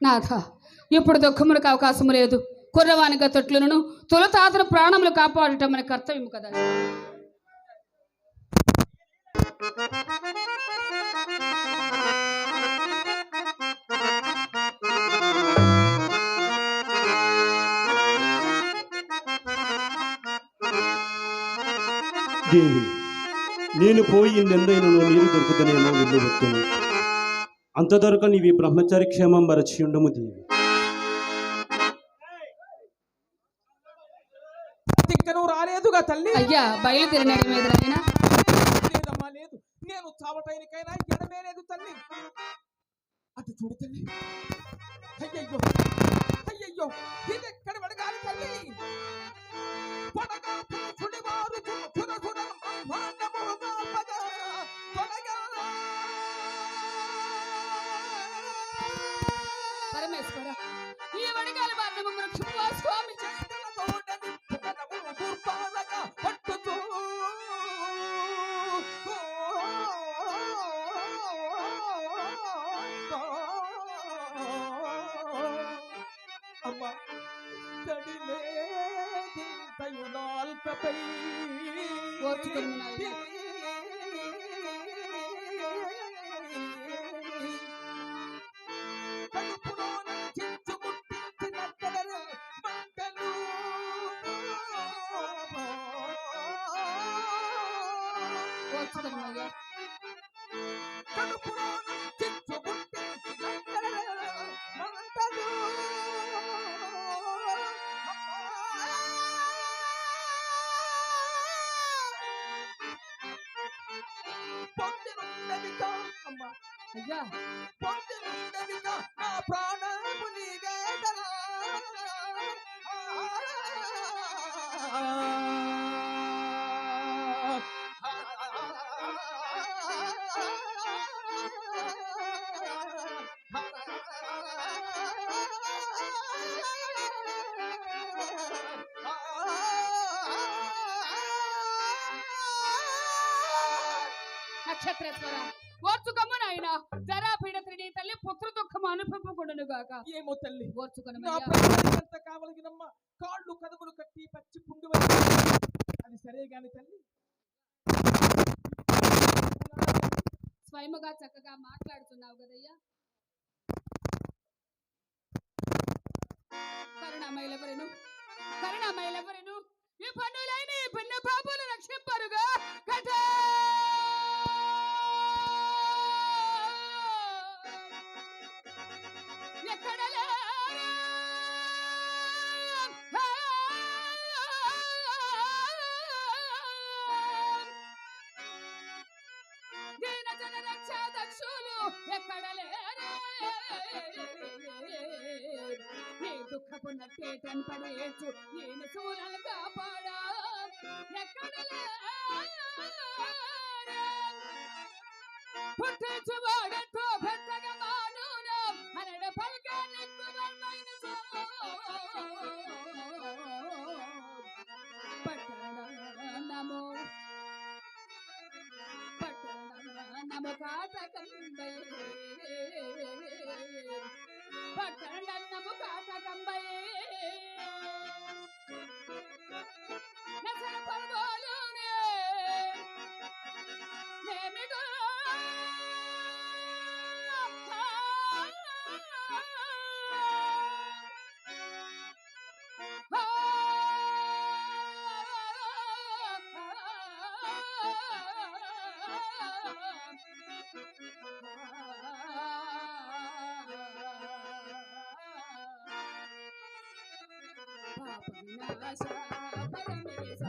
నాథ, ఇప్పుడు దుఃఖములకు అవకాశం లేదు. కుర్రవానిగా తొట్లను తొలతాతను ప్రాణములు కాపాడటం మన కర్తవ్యం కదా. దేవి, నేను పోయి నిందైనను నీరు దొరుకుతానేమో వెళ్ళి వస్తును. అంత దొరక నీవి బ్రహ్మచారి క్షేమం బరచి ఉండము దేవి. రాలేదుగా తల్లి. అయ్యా, బయలుదేరినాడు మీద లేదమ్మా, లేదు. నేను చావటానికైనా ఎడమే లేదు తల్లి. అటు చూడు తల్లి. అయ్యయ్యో అయ్యయ్యో, ఇది ఎక్కడ పడగాలి తల్లి. పరమేశ్వర, ఈ వడగాలి బాధ్యము వృక్షముగా స్వామి అమ్మా తడిలేదింతయునాల్కపై ఓర్చుకుని అయ్యా, నా ప్రాణము నీవేదనా. నక్షత్రేశ్వర, ఓర్చుకమ్మ నాయన. జరా పీడత్రిని తల్లి పుత్ర దుఃఖము అనుభవకూడను గాక. ఏమో తల్లి, ఓర్చుకుని ఎంత కావలగినమ్మ. కాళ్ళు కదుపులు కట్టి పచ్చి పుండు అది సరే గాని తల్లి. స్వయముగా చక్కగా మాట్లాడుతున్నావు కదయ్యా. కరుణామయులెవరెను ఈ పన్నులైన ఈ పిన్న పాపలు రక్షింపరుగా కదా. ఎక్కడ దీన జన రక్షా దక్షులు ఎక్కడ లేరు. నీ దుఃఖపు నట్టేటన్ పడేచ్చు నేను సూరలు కాపాడా. ఎక్కడ పుట్టించు వాడతో పెద్దగా మానూన అనడ పల్కానికి వర్మైన పట్టణము నము కాటకంబై పట్టణము కాటకంబై నసర పర్వాలోనే నేమిగో పాప వినాశ పరమేశ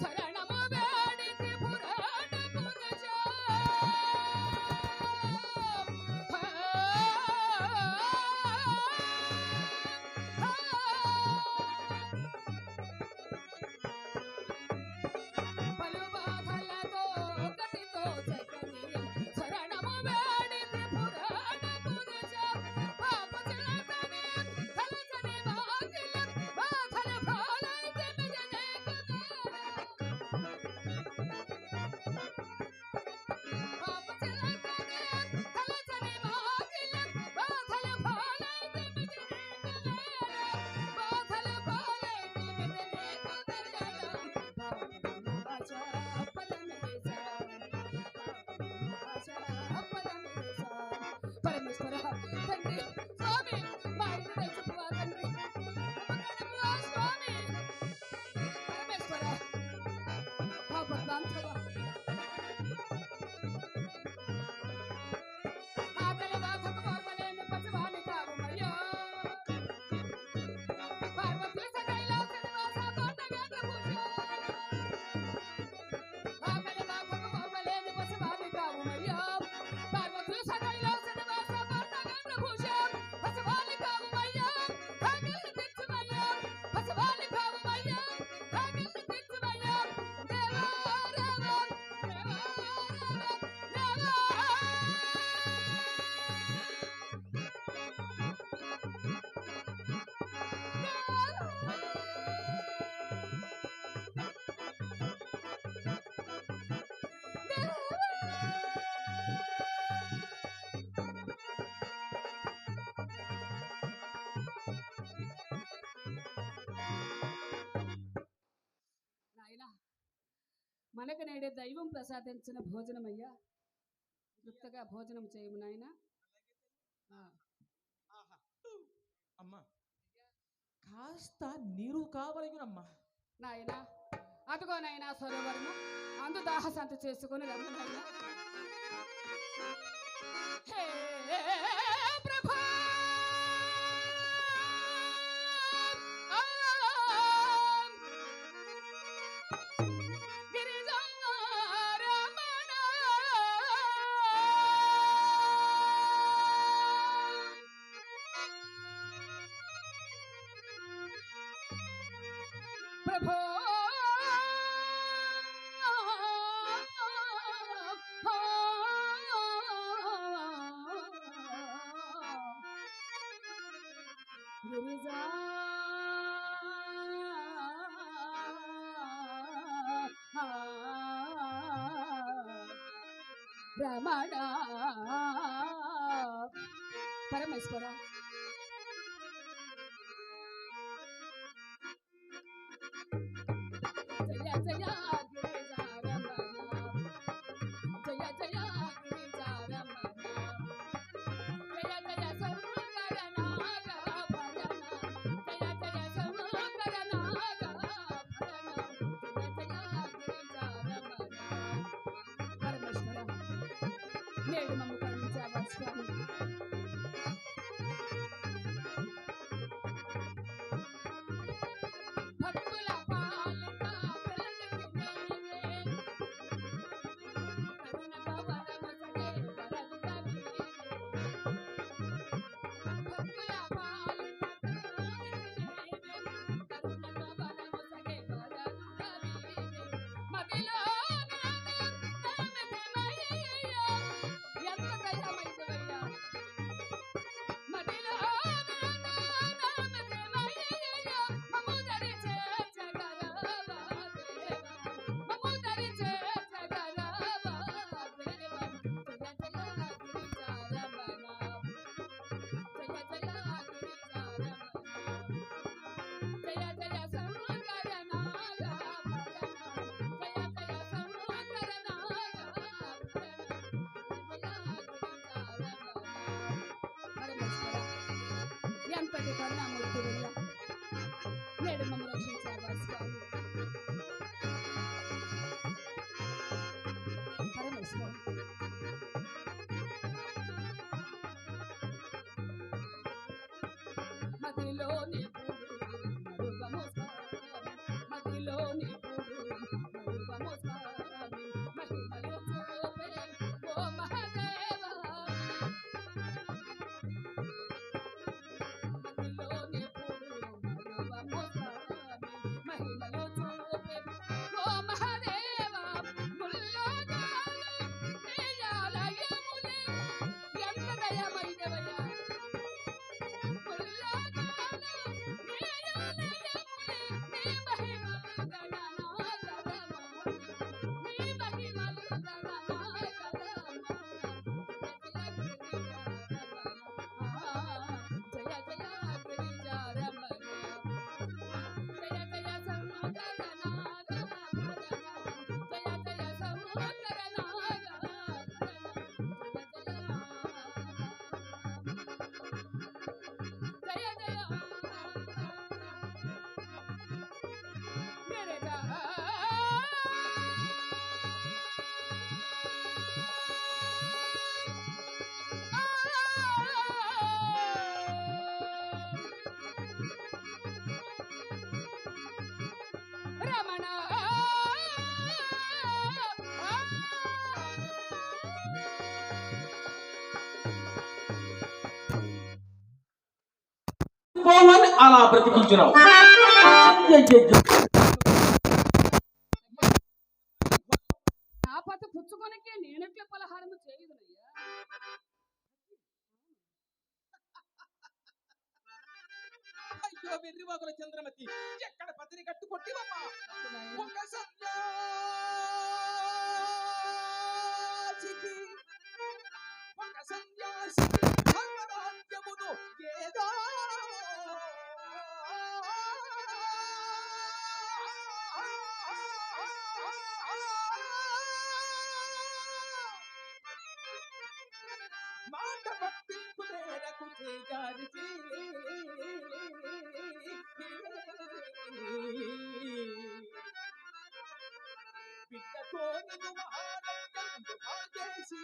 శరణం మనకు నేడే దైవం ప్రసాదించిన భోజనమయ్యా. తృప్తిగా భోజనం చేయము నాయన. ఆహా. అమ్మా కాస్త నీరు కావలగినమ్మా. నాయన అదుగో నాయన సరోవరము, అందు దాహశాంతి చేసుకొని రమ్ము నాయన. హే ప్రభా ప్రభో గిరిజా రమణ పరమేశ్వర జయ జయ గిరిజా రమణ, జయ జయ గిరిజా రమణ, జయ జయ శంకర నాగభరణ, జయ జయ శంకర నాగభరణ, జయ జయ గిరిజా రమణ. పరమేశ్వర నేడు మమ్ము కరుణించావా స్వామి. భక్తుల పాలిట వెలగెత్తిన కరుణగా వరమొసగే వరదుగా నీవే. భక్తుల పాలిట కరుణగా వరమొసగే వరదుగా నీవే. మదిలో నామమయ్యయ్యా, ఎంత దయమైనవయ్యా. మదిలో నామమయ్యయ్యా, మమ్ము దరి చేర్చగలవా దేవా, మమ్ము దరి చేర్చగలవా దేవా. జయ జయ గిరిజా రమణ, జయ జయ గిరిజా రమణ, జయ జయ శంకర నాగభరణ, జయ జయ శంకర నాగభరణ, జయ గిరిజా రమణ. పరమేశ్వర ఎంతటి కరుణామూర్తివయ్యా, నేడు మమ్ము రక్షించావా స్వామి. పరమేశ్వర మదిలోని మరుగము స్వామి, మదిలోని మరుగము స్వామి, మహిమలు చూపే ఓ మహాదేవా. మదిలోని మరుగము స్వామి, మహిమలు చూపే ఓ మహాదేవా. ముల్లోకాలు నీయాలయములే, ఎంత దయమైనవయ్యా. రమణ పోవని అలా బ్రతికించినావు. ఆపత పుచ్చుకొనకే నేనెట్ల పలహారము చేయుదునయ్యా. అయ్యో వెర్రివాగుల చంద్రమతి, ఎక్కడ పతిని కట్టు కొట్టివమ్మా. ఒక సన్యాసికి భగరాజ్యమును ఏదో మాట పట్టింపు నేలకు చేజారిచి బిడ్డతో నిన్ను మహానందం చేసి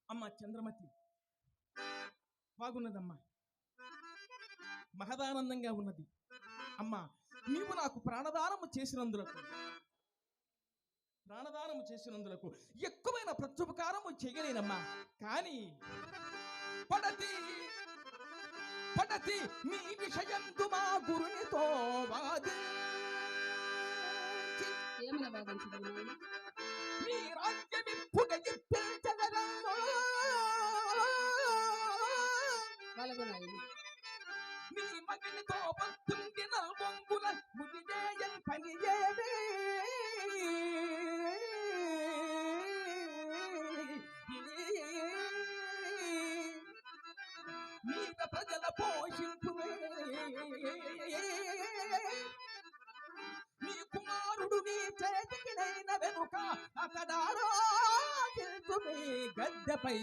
అమ్మ చంద్రమతి బాగున్నదమ్మా, మహదానందంగా ఉన్నది. అమ్మా, నీవు నాకు ప్రాణదానము చేసినందులకు ఎక్కువైన ప్రత్యుపకారము చేయలేనమ్మా. కానీ పడతి నీ విషయందు మా గురునితో వాది ఏమైనా బాధించదు నీ రాజ్యమిప్పుడే ఇప్పించగలము. వాళ్ళగున్నాయి నీ మగనితో పత్తుండి నల్గొంగుల ముడిదేయం పనియేవే మీద ప్రజల పోషింపువే. నీ కుమారుడు నీ చేతికి నైన వెనుక అతడారో తెలుసుమే గద్దెపై.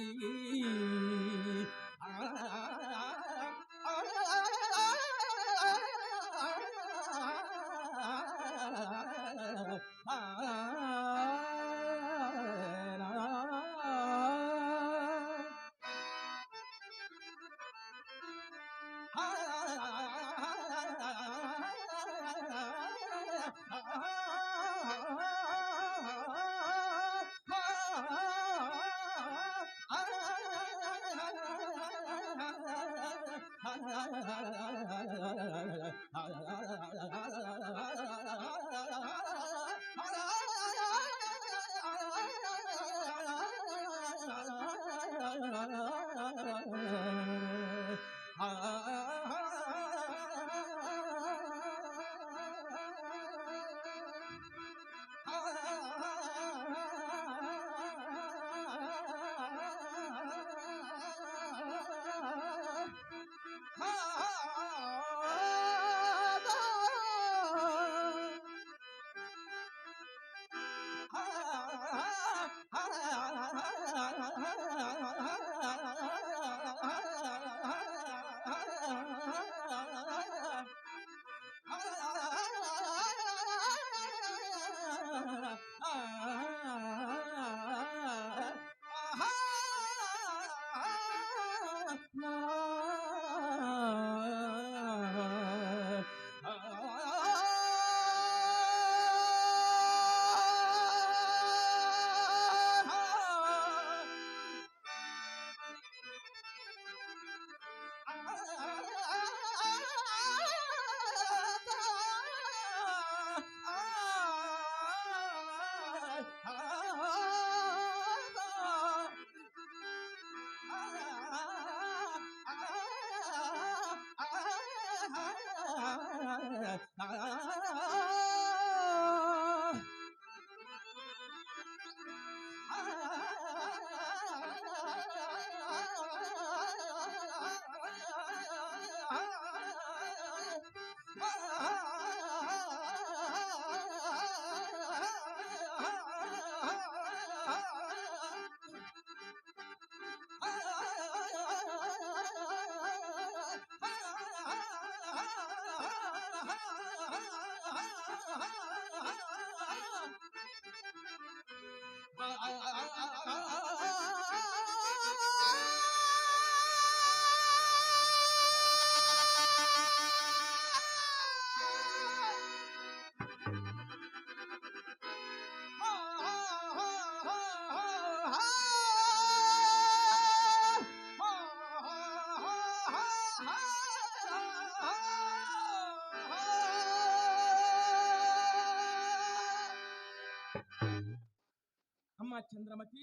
అమ్మా చంద్రమతి,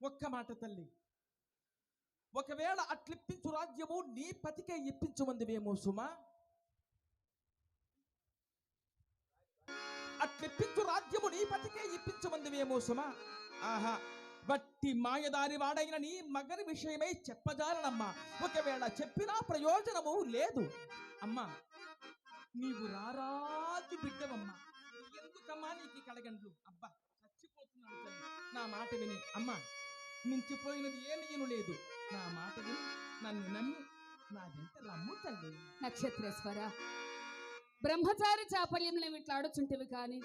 ఒక్క మాట తల్లి. ఒకవేళ అట్లిప్పించు రాజ్యము నీ పతికే ఇప్పించమందివేమో సుమా. అట్లిప్పించు రాజ్యము నీ పతికే ఇప్పించమందివేమో సుమా. ఆహా, బట్టి మాయదారి వాడైన నీ మగని విషయమై చెప్పజాలనమ్మా. ఒకవేళ చెప్పినా ప్రయోజనము లేదు. అమ్మా, నీవు రారాజు బిడ్డవమ్మా. ఎందుకమ్మా నీకు కడగండ్లు? అబ్బా, చచ్చిపోతున్నాను తల్లి. నా మాట విని అమ్మా, మించిపోయినది ఏమీను లేదు. నా మాట విని నన్ను నమ్మి నా వెంట రమ్ము తల్లి. నక్షత్రేశ్వర, బ్రహ్మచారి చాపల్యంలో ఇట్లాడుచుంటివి కాని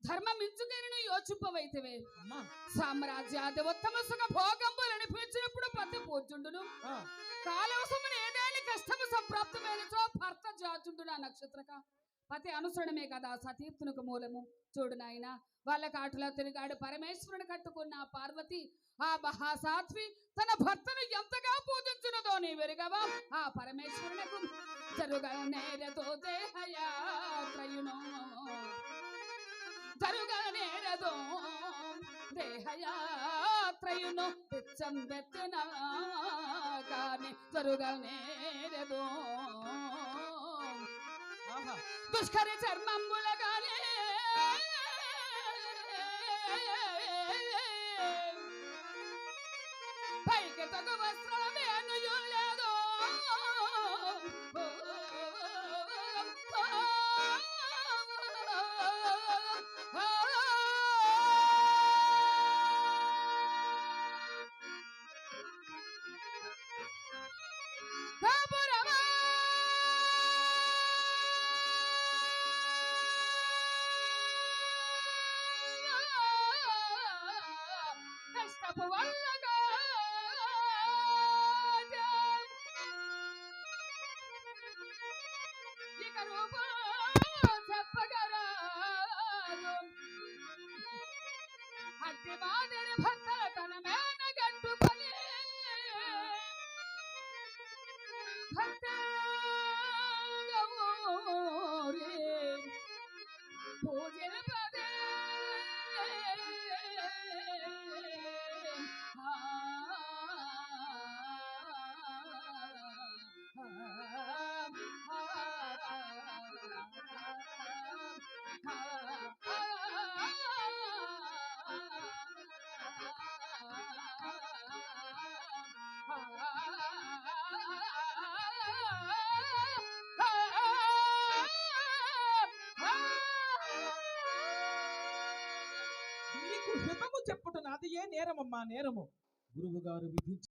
ధర్మం మించుకైన యోచింపవైతవే. అమ్మా, సామ్రాజ్యాది ఉత్తమ సుఖ భోగంబులు అనిపించినప్పుడు పతి పూజుండును. కాలవసమున ఏదేని కష్టము సంప్రాప్తమైనచో భర్త జాచుండు. నా నక్షత్రక పతి అనుసరణమే కదా సతీర్థునకు మూలము. చూడు నాయన, వాళ్ళ కాటులా తిరిగాడు పరమేశ్వరుని కట్టుకున్న ఆ పార్వతి, ఆ మహాసాధ్వి తన భర్తను ఎంతగా పూజించున్నదో నీ వెరుగవా. ఆ పరమేశ్వరునకు జరుగనేరదో దేహయాత్రయును, జరుగనేరదో దేహయాత్రయును, పిచ్చం బెత్తన కానీ జరుగనేరదో. దుష్కర చర్మంబులగానే పైకి తగు వస్త్రమేను లేదు. కష్టపు వల్లగా ఇక రూపం చెప్పగరాదు. అట్టి మాదిరి భర్త తన మేన గట్టుకొని భర్త పూజల పదే నీకు హితము చెప్పుట నాది ఏ నేరమమ్మా నేరము. గురువు గారు విధించి